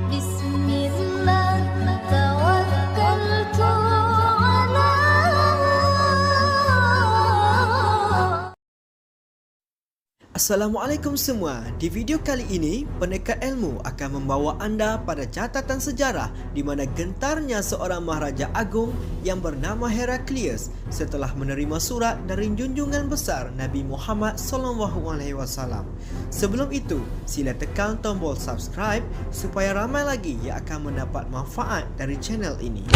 Bismillah, tawakkaltu ala Allah. Assalamualaikum semua. Di video kali ini, Penekat Ilmu akan membawa anda pada catatan sejarah di mana gentarnya seorang Maharaja Agung yang bernama Heraklius setelah menerima surat dari junjungan besar Nabi Muhammad SAW. Sebelum itu, sila tekan tombol subscribe supaya ramai lagi yang akan mendapat manfaat dari channel ini.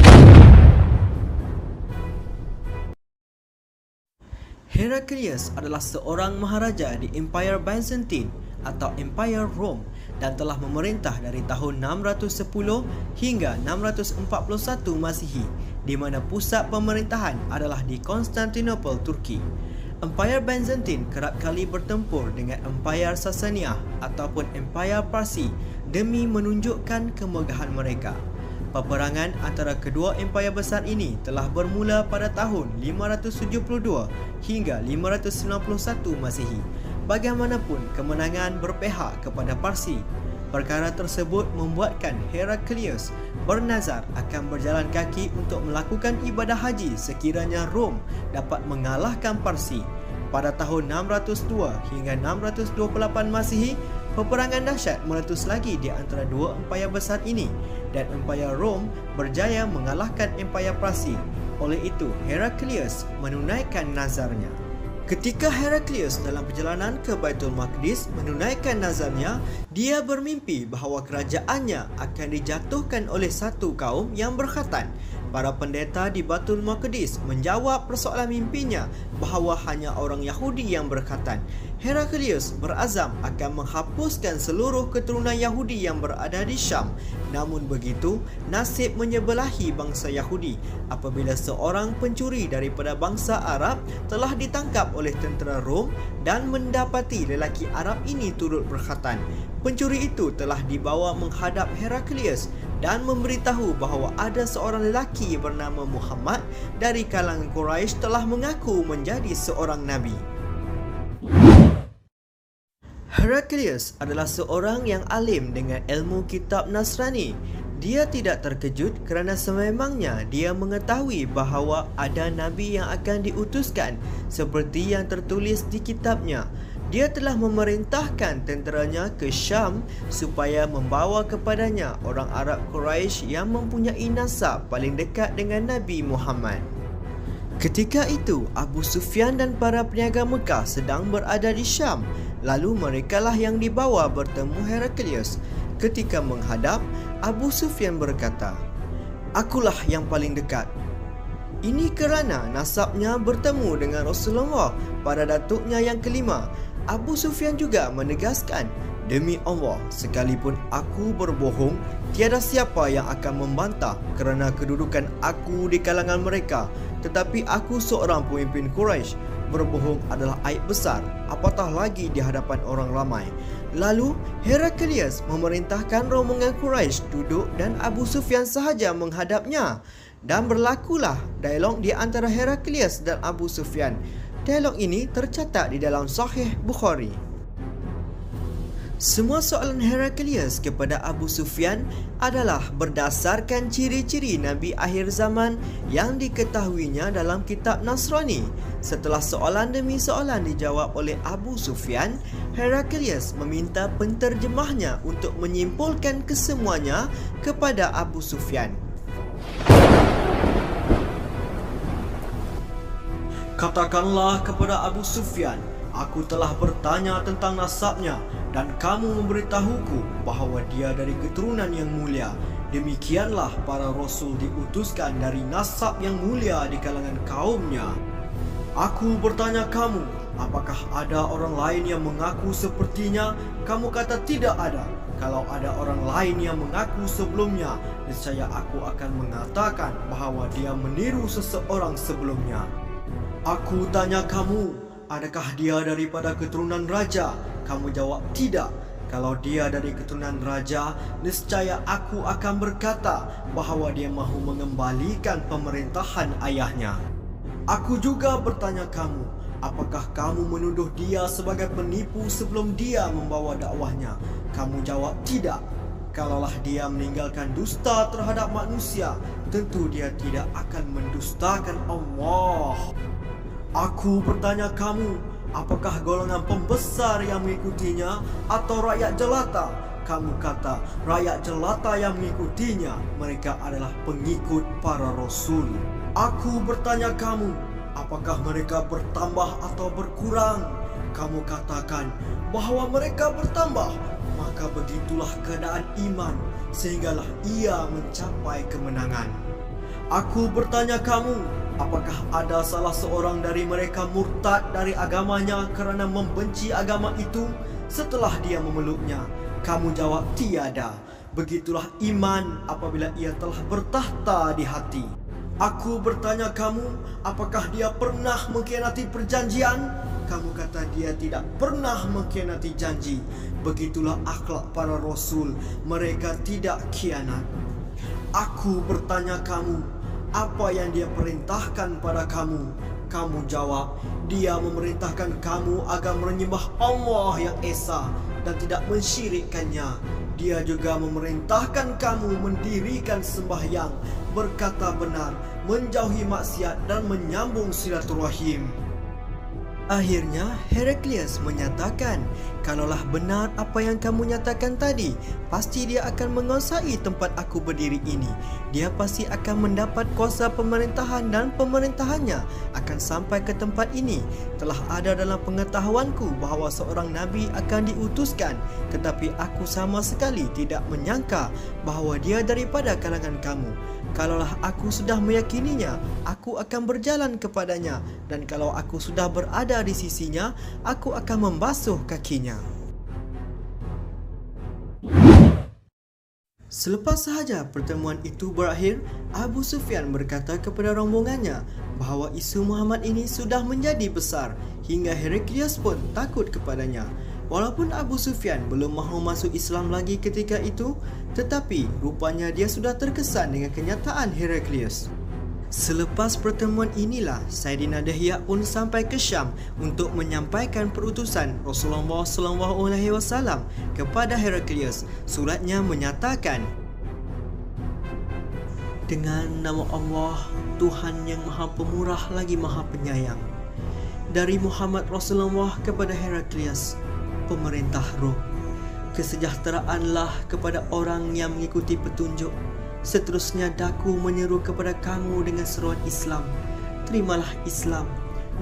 Heraklius adalah seorang maharaja di Empire Byzantine atau Empire Rome dan telah memerintah dari tahun 610 hingga 641 Masihi, di mana pusat pemerintahan adalah di Konstantinopel, Turki. Empire Byzantine kerap kali bertempur dengan Empire Sasaniah ataupun Empire Parsi demi menunjukkan kemegahan mereka. Peperangan antara kedua empayar besar ini telah bermula pada tahun 572 hingga 591 Masihi. Bagaimanapun, kemenangan berpihak kepada Parsi. Perkara tersebut membuatkan Heraklius bernazar akan berjalan kaki untuk melakukan ibadah haji sekiranya Rom dapat mengalahkan Parsi. Pada tahun 602 hingga 628 Masihi, peperangan dahsyat meletus lagi di antara dua empayar besar ini dan empayar Rom berjaya mengalahkan empayar Parsi. Oleh itu, Heraklius menunaikan nazarnya. Ketika Heraklius dalam perjalanan ke Baitul Maqdis menunaikan nazarnya, dia bermimpi bahawa kerajaannya akan dijatuhkan oleh satu kaum yang berkhatan. Para pendeta di Baitul Maqdis menjawab persoalan mimpinya bahawa hanya orang Yahudi yang berkhatan. Heraklius berazam akan menghapuskan seluruh keturunan Yahudi yang berada di Syam. Namun begitu, nasib menyebelahi bangsa Yahudi apabila seorang pencuri daripada bangsa Arab telah ditangkap oleh tentera Rom dan mendapati lelaki Arab ini turut berkhatan. Pencuri itu telah dibawa menghadap Heraklius dan memberitahu bahawa ada seorang lelaki bernama Muhammad dari kalangan Quraisy telah mengaku menjadi seorang nabi. Heraklius adalah seorang yang alim dengan ilmu kitab Nasrani. Dia tidak terkejut kerana sememangnya dia mengetahui bahawa ada nabi yang akan diutuskan seperti yang tertulis di kitabnya. Dia telah memerintahkan tenteranya ke Syam supaya membawa kepadanya orang Arab Quraisy yang mempunyai nasab paling dekat dengan Nabi Muhammad. Ketika itu, Abu Sufyan dan para peniaga Mekah sedang berada di Syam. Lalu merekalah yang dibawa bertemu Heraklius. Ketika menghadap, Abu Sufyan berkata, "Akulah yang paling dekat." Ini kerana nasabnya bertemu dengan Rasulullah pada datuknya yang kelima. Abu Sufyan juga menegaskan, "Demi Allah, sekalipun aku berbohong, tiada siapa yang akan membantah kerana kedudukan aku di kalangan mereka. Tetapi aku seorang pemimpin Quraisy. Berbohong adalah aib besar, apatah lagi di hadapan orang ramai." Lalu Heraklius memerintahkan rombongan Quraisy duduk dan Abu Sufyan sahaja menghadapnya. Dan berlakulah dialog di antara Heraklius dan Abu Sufyan. Dialog ini tercatat di dalam Sahih Bukhari. Semua soalan Heraklius kepada Abu Sufyan adalah berdasarkan ciri-ciri Nabi akhir zaman yang diketahuinya dalam kitab Nasrani. Setelah soalan demi soalan dijawab oleh Abu Sufyan, Heraklius meminta penterjemahnya untuk menyimpulkan kesemuanya kepada Abu Sufyan. "Katakanlah kepada Abu Sufyan, aku telah bertanya tentang nasabnya dan kamu memberitahuku bahawa dia dari keturunan yang mulia. Demikianlah para rasul diutuskan dari nasab yang mulia di kalangan kaumnya. Aku bertanya kamu, apakah ada orang lain yang mengaku sepertinya? Kamu kata tidak ada. Kalau ada orang lain yang mengaku sebelumnya, niscaya aku akan mengatakan bahawa dia meniru seseorang sebelumnya. Aku tanya kamu, adakah dia daripada keturunan raja? Kamu jawab tidak. Kalau dia dari keturunan raja, niscaya aku akan berkata bahawa dia mahu mengembalikan pemerintahan ayahnya. Aku juga bertanya kamu, apakah kamu menuduh dia sebagai penipu sebelum dia membawa dakwahnya? Kamu jawab tidak. Kalaulah dia meninggalkan dusta terhadap manusia, tentu dia tidak akan mendustakan Allah. Aku bertanya kamu, apakah golongan pembesar yang mengikutinya atau rakyat jelata? Kamu kata rakyat jelata yang mengikutinya, mereka adalah pengikut para rasul. Aku bertanya kamu, apakah mereka bertambah atau berkurang? Kamu katakan bahawa mereka bertambah. Maka begitulah keadaan iman, sehinggalah ia mencapai kemenangan. Aku bertanya kamu, apakah ada salah seorang dari mereka murtad dari agamanya kerana membenci agama itu setelah dia memeluknya? Kamu jawab tiada. Begitulah iman apabila ia telah bertahta di hati. Aku bertanya kamu, apakah dia pernah mengkhianati perjanjian? Kamu kata dia tidak pernah mengkhianati janji. Begitulah akhlak para rasul, mereka tidak khianat. Aku bertanya kamu, apa yang dia perintahkan pada kamu? Kamu jawab, dia memerintahkan kamu agar menyembah Allah yang Esa dan tidak mensyirikkannya. Dia juga memerintahkan kamu mendirikan sembahyang, berkata benar, menjauhi maksiat dan menyambung silaturahim. Akhirnya Heraklius menyatakan, kalaulah benar apa yang kamu nyatakan tadi, pasti dia akan menguasai tempat aku berdiri ini. Dia pasti akan mendapat kuasa pemerintahan dan pemerintahannya akan sampai ke tempat ini. Telah ada dalam pengetahuanku bahawa seorang Nabi akan diutuskan, tetapi aku sama sekali tidak menyangka bahawa dia daripada kalangan kamu. Kalaulah aku sudah meyakininya, aku akan berjalan kepadanya, dan kalau aku sudah berada di sisinya, aku akan membasuh kakinya. Selepas sahaja pertemuan itu berakhir, Abu Sufyan berkata kepada rombongannya bahawa isu Muhammad ini sudah menjadi besar hingga Heraklius pun takut kepadanya. Walaupun Abu Sufyan belum mahu masuk Islam lagi ketika itu, tetapi rupanya dia sudah terkesan dengan kenyataan Heraklius. Selepas pertemuan inilah Saidina Dihya pun sampai ke Syam untuk menyampaikan perutusan Rasulullah SAW kepada Heraklius. Suratnya menyatakan, dengan nama Allah, Tuhan yang Maha Pemurah lagi Maha Penyayang, dari Muhammad Rasulullah kepada Heraklius, pemerintah Rom, kesejahteraanlah kepada orang yang mengikuti petunjuk. Seterusnya daku menyeru kepada kamu dengan seruan Islam. Terimalah Islam,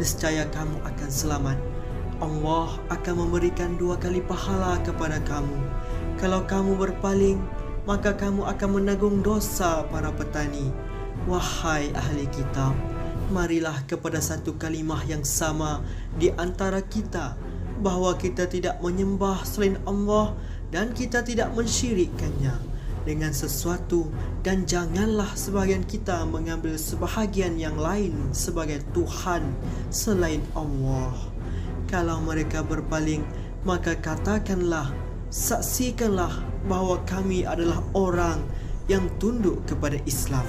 nescaya kamu akan selamat. Allah akan memberikan 2 kali pahala kepada kamu. Kalau kamu berpaling, maka kamu akan menanggung dosa para petani. Wahai ahli kitab, marilah kepada satu kalimah yang sama di antara kita, bahawa kita tidak menyembah selain Allah dan kita tidak mensyirikkannya dengan sesuatu, dan janganlah sebahagian kita mengambil sebahagian yang lain sebagai Tuhan selain Allah. Kalau mereka berpaling, maka katakanlah, saksikanlah bahawa kami adalah orang yang tunduk kepada Islam.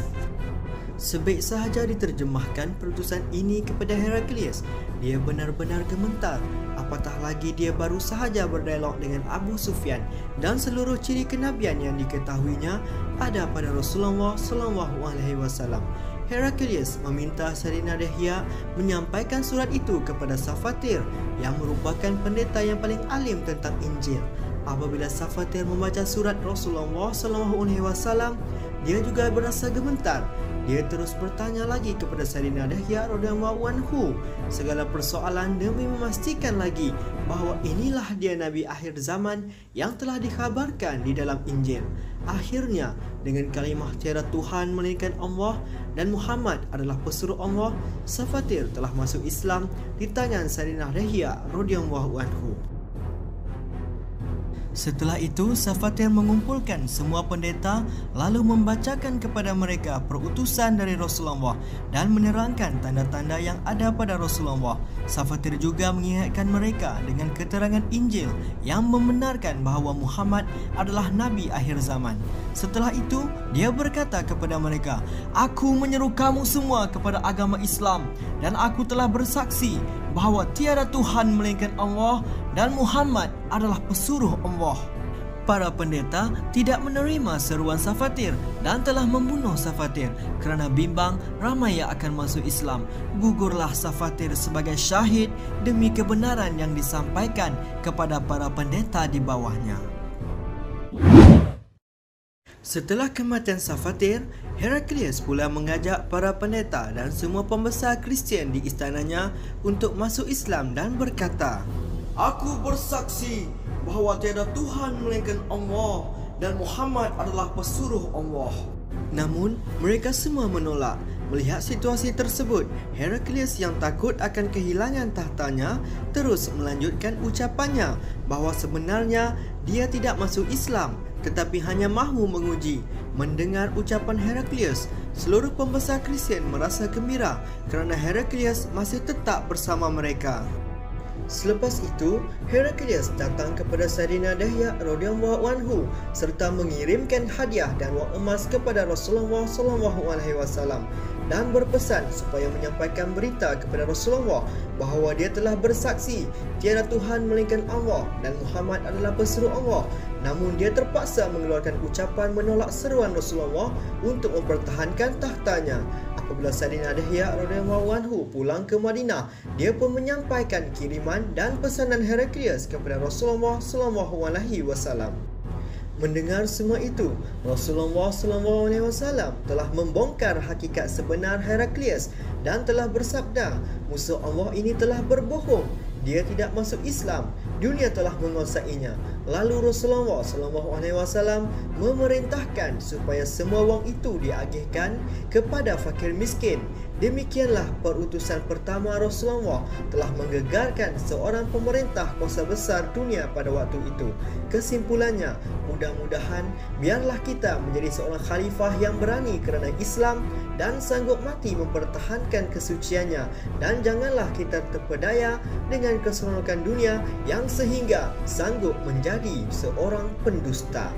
Sebaik sahaja diterjemahkan perutusan ini kepada Heraklius, dia benar-benar gemetar. Apatah lagi dia baru sahaja berdialog dengan Abu Sufyan dan seluruh ciri kenabian yang diketahuinya ada pada Rasulullah SAW. Heraklius meminta Saidina Dihya menyampaikan surat itu kepada Safatir yang merupakan pendeta yang paling alim tentang Injil. Apabila Safatir membaca surat Rasulullah SAW, dia juga berasa gemetar. Dia terus bertanya lagi kepada Saidina Dihya radhiyallahu anhu segala persoalan demi memastikan lagi bahawa inilah dia Nabi akhir zaman yang telah dikhabarkan di dalam Injil. Akhirnya, dengan kalimah tiada Tuhan melainkan Allah dan Muhammad adalah pesuruh Allah, Safatir telah masuk Islam di tangan Saidina Dihya radhiyallahu anhu. Setelah itu, Safatir mengumpulkan semua pendeta lalu membacakan kepada mereka perutusan dari Rasulullah dan menerangkan tanda-tanda yang ada pada Rasulullah. Safatir juga mengingatkan mereka dengan keterangan Injil yang membenarkan bahawa Muhammad adalah Nabi akhir zaman. Setelah itu, dia berkata kepada mereka, "Aku menyeru kamu semua kepada agama Islam dan aku telah bersaksi bahawa tiada Tuhan melainkan Allah dan Muhammad adalah pesuruh Allah." Para pendeta tidak menerima seruan Safatir dan telah membunuh Safatir. Kerana bimbang ramai yang akan masuk Islam, gugurlah Safatir sebagai syahid demi kebenaran yang disampaikan kepada para pendeta di bawahnya. Setelah kematian Safatir, Heraklius pula mengajak para pendeta dan semua pembesar Kristian di istananya untuk masuk Islam dan berkata, "Aku bersaksi bahawa tiada Tuhan melainkan Allah dan Muhammad adalah pesuruh Allah." Namun, mereka semua menolak. Melihat situasi tersebut, Heraklius yang takut akan kehilangan tahtanya terus melanjutkan ucapannya bahawa sebenarnya dia tidak masuk Islam tetapi hanya mahu menguji. Mendengar ucapan Heraklius, seluruh pembesar Kristian merasa gembira kerana Heraklius masih tetap bersama mereka. Selepas itu, Heraklius datang kepada Sayyidina Dihya radhiyallahu anhu serta mengirimkan hadiah dan wang emas kepada Rasulullah SAW dan berpesan supaya menyampaikan berita kepada Rasulullah bahawa dia telah bersaksi tiada Tuhan melainkan Allah dan Muhammad adalah pesuruh Allah. Namun dia terpaksa mengeluarkan ucapan menolak seruan Rasulullah untuk mempertahankan tahtanya. Apabila Sayyidina Dihya radhiyallahu anhu pulang ke Madinah, dia pun menyampaikan kiriman dan pesanan Heraklius kepada Rasulullah SAW. Mendengar semua itu, Rasulullah SAW telah membongkar hakikat sebenar Heraklius dan telah bersabda, musuh Allah ini telah berbohong. Dia tidak masuk Islam. Dunia telah menguasainya. Lalu Rasulullah SAW memerintahkan supaya semua wang itu diagihkan kepada fakir miskin. Demikianlah perutusan pertama Rasulullah telah menggegarkan seorang pemerintah kuasa besar dunia pada waktu itu. Kesimpulannya, mudah-mudahan biarlah kita menjadi seorang khalifah yang berani kerana Islam dan sanggup mati mempertahankan kesuciannya, dan janganlah kita terpedaya dengan keseronokan dunia yang sehingga sanggup menjadi seorang pendusta.